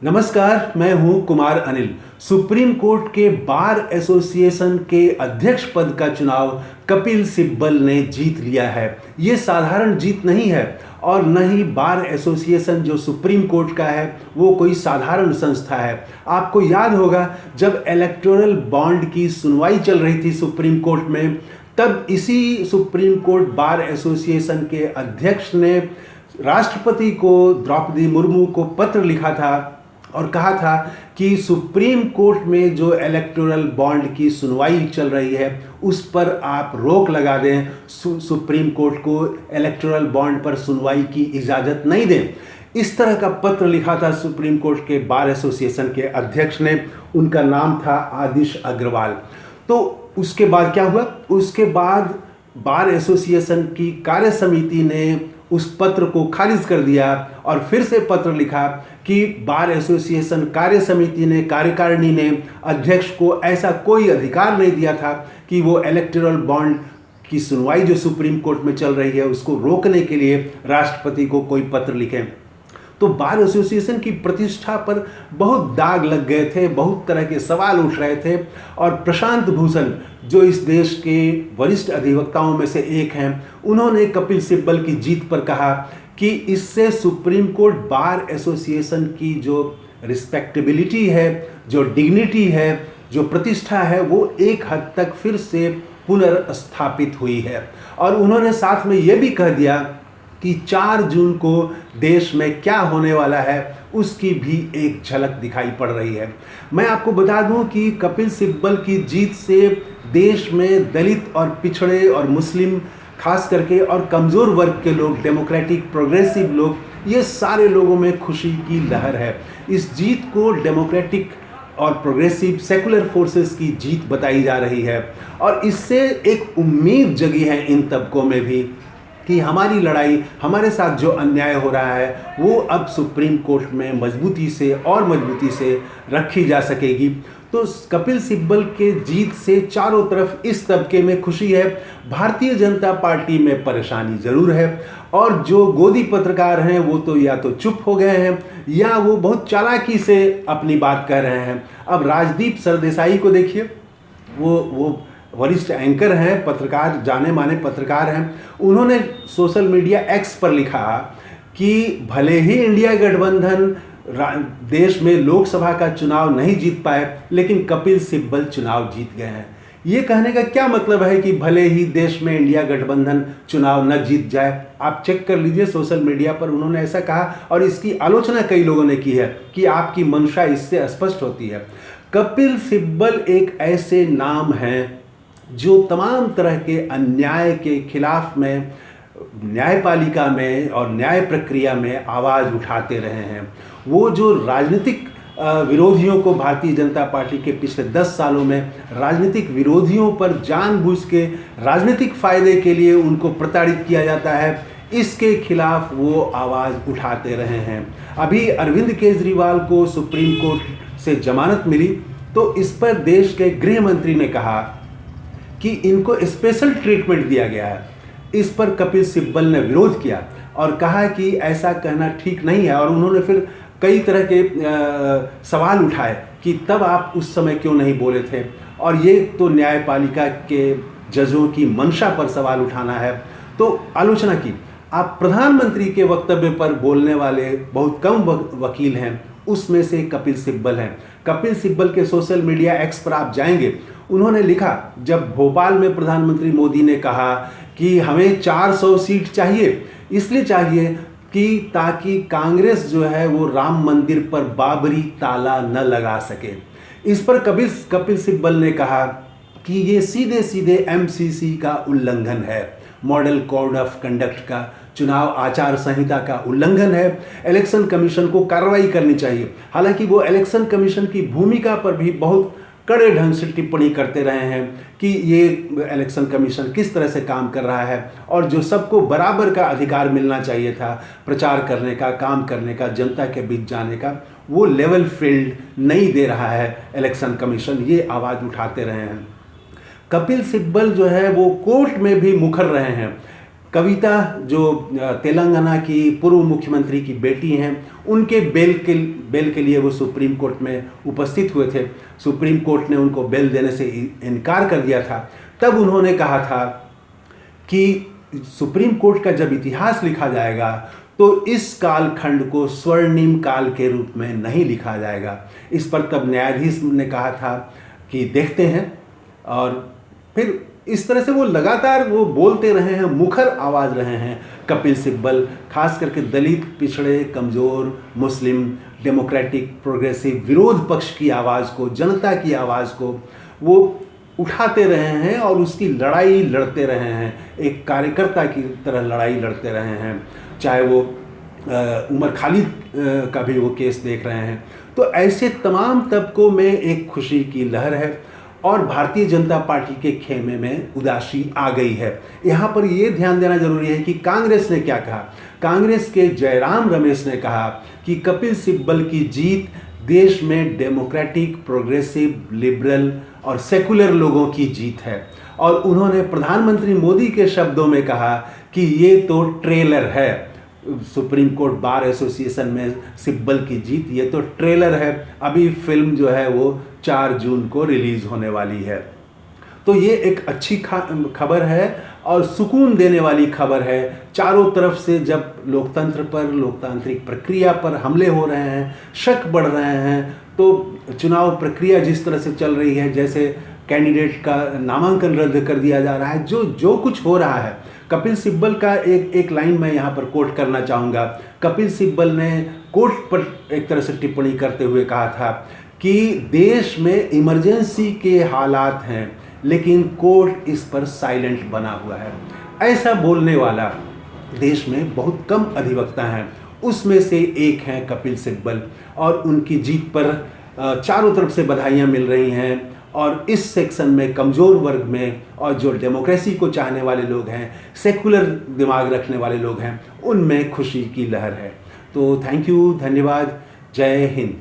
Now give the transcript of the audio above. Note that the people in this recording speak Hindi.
नमस्कार, मैं हूं कुमार अनिल। सुप्रीम कोर्ट के बार एसोसिएशन के अध्यक्ष पद का चुनाव कपिल सिब्बल ने जीत लिया है। ये साधारण जीत नहीं है और न ही बार एसोसिएशन जो सुप्रीम कोर्ट का है वो कोई साधारण संस्था है। आपको याद होगा जब इलेक्टोरल बॉन्ड की सुनवाई चल रही थी सुप्रीम कोर्ट में, तब इसी सुप्रीम कोर्ट बार एसोसिएशन के अध्यक्ष ने राष्ट्रपति को द्रौपदी मुर्मू को पत्र लिखा था और कहा था कि सुप्रीम कोर्ट में जो इलेक्टोरल बॉन्ड की सुनवाई चल रही है उस पर आप रोक लगा दें, सुप्रीम कोर्ट को इलेक्टोरल बॉन्ड पर सुनवाई की इजाज़त नहीं दें। इस तरह का पत्र लिखा था सुप्रीम कोर्ट के बार एसोसिएशन के अध्यक्ष ने। उनका नाम था आदिश अग्रवाल। तो उसके बाद क्या हुआ? उसके बाद बार एसोसिएशन की कार्य समिति ने उस पत्र को खारिज कर दिया और फिर से पत्र लिखा कि बार एसोसिएशन कार्य समिति ने, कार्यकारिणी ने अध्यक्ष को ऐसा कोई अधिकार नहीं दिया था कि वो इलेक्टोरल बॉन्ड की सुनवाई जो सुप्रीम कोर्ट में चल रही है उसको रोकने के लिए राष्ट्रपति को कोई पत्र लिखें। तो बार एसोसिएशन की प्रतिष्ठा पर बहुत दाग लग गए थे, बहुत तरह के सवाल उठ रहे थे और प्रशांत भूषण जो इस देश के वरिष्ठ अधिवक्ताओं में से एक हैं, उन्होंने कपिल सिब्बल की जीत पर कहा कि इससे सुप्रीम कोर्ट बार एसोसिएशन की जो रिस्पेक्टेबिलिटी है, जो डिग्निटी है, जो प्रतिष्ठा है, वो एक हद तक फिर से पुनर्स्थापित हुई है। और उन्होंने साथ में ये भी कह दिया कि 4 जून को देश में क्या होने वाला है उसकी भी एक झलक दिखाई पड़ रही है। मैं आपको बता दूं कि कपिल सिब्बल की जीत से देश में दलित और पिछड़े और मुस्लिम खास करके और कमज़ोर वर्ग के लोग, डेमोक्रेटिक प्रोग्रेसिव लोग, ये सारे लोगों में खुशी की लहर है। इस जीत को डेमोक्रेटिक और प्रोग्रेसिव सेकुलर फोर्सेस की जीत बताई जा रही है और इससे एक उम्मीद जगी है इन तबकों में भी कि हमारी लड़ाई, हमारे साथ जो अन्याय हो रहा है वो अब सुप्रीम कोर्ट में मजबूती से और मजबूती से रखी जा सकेगी। तो कपिल सिब्बल के जीत से चारों तरफ इस तबके में खुशी है। भारतीय जनता पार्टी में परेशानी ज़रूर है और जो गोदी पत्रकार हैं वो तो या तो चुप हो गए हैं या वो बहुत चालाकी से अपनी बात कह रहे हैं। अब राजदीप सरदेसाई को देखिए, वो वरिष्ठ एंकर हैं, पत्रकार, जाने माने पत्रकार हैं। उन्होंने सोशल मीडिया एक्स पर लिखा कि भले ही इंडिया गठबंधन देश में लोकसभा का चुनाव नहीं जीत पाए, लेकिन कपिल सिब्बल चुनाव जीत गए हैं। ये कहने का क्या मतलब है कि भले ही देश में इंडिया गठबंधन चुनाव न जीत जाए? आप चेक कर लीजिए, सोशल मीडिया पर उन्होंने ऐसा कहा और इसकी आलोचना कई लोगों ने की है कि आपकी मंशा इससे स्पष्ट होती है। कपिल सिब्बल एक ऐसे नाम हैं जो तमाम तरह के अन्याय के खिलाफ में न्यायपालिका में और न्याय प्रक्रिया में आवाज़ उठाते रहे हैं। वो जो राजनीतिक विरोधियों को, भारतीय जनता पार्टी के पिछले 10 सालों में राजनीतिक विरोधियों पर जानबूझ के राजनीतिक फ़ायदे के लिए उनको प्रताड़ित किया जाता है, इसके खिलाफ वो आवाज़ उठाते रहे हैं। अभी अरविंद केजरीवाल को सुप्रीम कोर्ट से जमानत मिली तो इस पर देश के गृह मंत्री ने कहा कि इनको स्पेशल ट्रीटमेंट दिया गया है। इस पर कपिल सिब्बल ने विरोध किया और कहा कि ऐसा कहना ठीक नहीं है और उन्होंने फिर कई तरह के सवाल उठाए कि तब आप उस समय क्यों नहीं बोले थे, और ये तो न्यायपालिका के जजों की मंशा पर सवाल उठाना है। तो आलोचना की। आप प्रधानमंत्री के वक्तव्य पर बोलने वाले बहुत कम वकील हैं, उसमें से कपिल सिब्बल हैं। कपिल सिब्बल के सोशल मीडिया एक्स पर आप जाएंगे, उन्होंने लिखा, जब भोपाल में प्रधानमंत्री मोदी ने कहा कि हमें 400 सीट चाहिए, इसलिए चाहिए कि ताकि कांग्रेस जो है वो राम मंदिर पर बाबरी ताला न लगा सके। इस पर कपिल सिब्बल ने कहा कि ये सीधे सीधे एमसीसी का उल्लंघन है, मॉडल कोड ऑफ कंडक्ट का, चुनाव आचार संहिता का उल्लंघन है। इलेक्शन कमीशन को कार्रवाई करनी चाहिए। हालांकि वो इलेक्शन कमीशन की भूमिका पर भी बहुत कड़े ढंग से टिप्पणी करते रहे हैं कि ये इलेक्शन कमीशन किस तरह से काम कर रहा है और जो सबको बराबर का अधिकार मिलना चाहिए था प्रचार करने का, काम करने का, जनता के बीच जाने का, वो लेवल फील्ड नहीं दे रहा है इलेक्शन कमीशन। ये आवाज़ उठाते रहे हैं। कपिल सिब्बल जो है वो कोर्ट में भी मुखर रहे हैं। कविता जो तेलंगाना की पूर्व मुख्यमंत्री की बेटी हैं, उनके बेल के लिए वो सुप्रीम कोर्ट में उपस्थित हुए थे। सुप्रीम कोर्ट ने उनको बेल देने से इनकार कर दिया था। तब उन्होंने कहा था कि सुप्रीम कोर्ट का जब इतिहास लिखा जाएगा तो इस कालखंड को स्वर्णिम काल के रूप में नहीं लिखा जाएगा। इस पर तब न्यायाधीश ने कहा था कि देखते हैं, और फिर इस तरह से वो लगातार वो बोलते रहे हैं, मुखर आवाज़ रहे हैं कपिल सिब्बल, खास करके दलित, पिछड़े, कमज़ोर, मुस्लिम, डेमोक्रेटिक, प्रोग्रेसिव, विरोध पक्ष की आवाज़ को, जनता की आवाज़ को वो उठाते रहे हैं और उसकी लड़ाई लड़ते रहे हैं, एक कार्यकर्ता की तरह लड़ाई लड़ते रहे हैं। चाहे वो उमर खालिद का भी वो केस देख रहे हैं। तो ऐसे तमाम तबकों में एक खुशी की लहर है और भारतीय जनता पार्टी के खेमे में उदासी आ गई है। यहाँ पर ये ध्यान देना जरूरी है कि कांग्रेस ने क्या कहा। कांग्रेस के जयराम रमेश ने कहा कि कपिल सिब्बल की जीत देश में डेमोक्रेटिक, प्रोग्रेसिव, लिबरल और सेकुलर लोगों की जीत है। और उन्होंने प्रधानमंत्री मोदी के शब्दों में कहा कि ये तो ट्रेलर है, सुप्रीम कोर्ट बार एसोसिएशन में सिब्बल की जीत ये तो ट्रेलर है, अभी फिल्म जो है वो 4 जून को रिलीज़ होने वाली है। तो ये एक अच्छी खबर है और सुकून देने वाली खबर है। चारों तरफ से जब लोकतंत्र पर, लोकतांत्रिक प्रक्रिया पर हमले हो रहे हैं, शक बढ़ रहे हैं, तो चुनाव प्रक्रिया जिस तरह से चल रही है, जैसे कैंडिडेट का नामांकन रद्द कर दिया जा रहा है, जो कुछ हो रहा है, कपिल सिब्बल का एक लाइन मैं यहाँ पर कोट करना चाहूँगा। कपिल सिब्बल ने कोर्ट पर एक तरह से टिप्पणी करते हुए कहा था कि देश में इमरजेंसी के हालात हैं लेकिन कोर्ट इस पर साइलेंट बना हुआ है। ऐसा बोलने वाला देश में बहुत कम अधिवक्ता हैं, उसमें से एक हैं कपिल सिब्बल, और उनकी जीत पर चारों तरफ से बधाइयाँ मिल रही हैं। और इस सेक्शन में, कमज़ोर वर्ग में, और जो डेमोक्रेसी को चाहने वाले लोग हैं, सेकुलर दिमाग रखने वाले लोग हैं, उनमें खुशी की लहर है। तो थैंक यू, धन्यवाद, जय हिंद।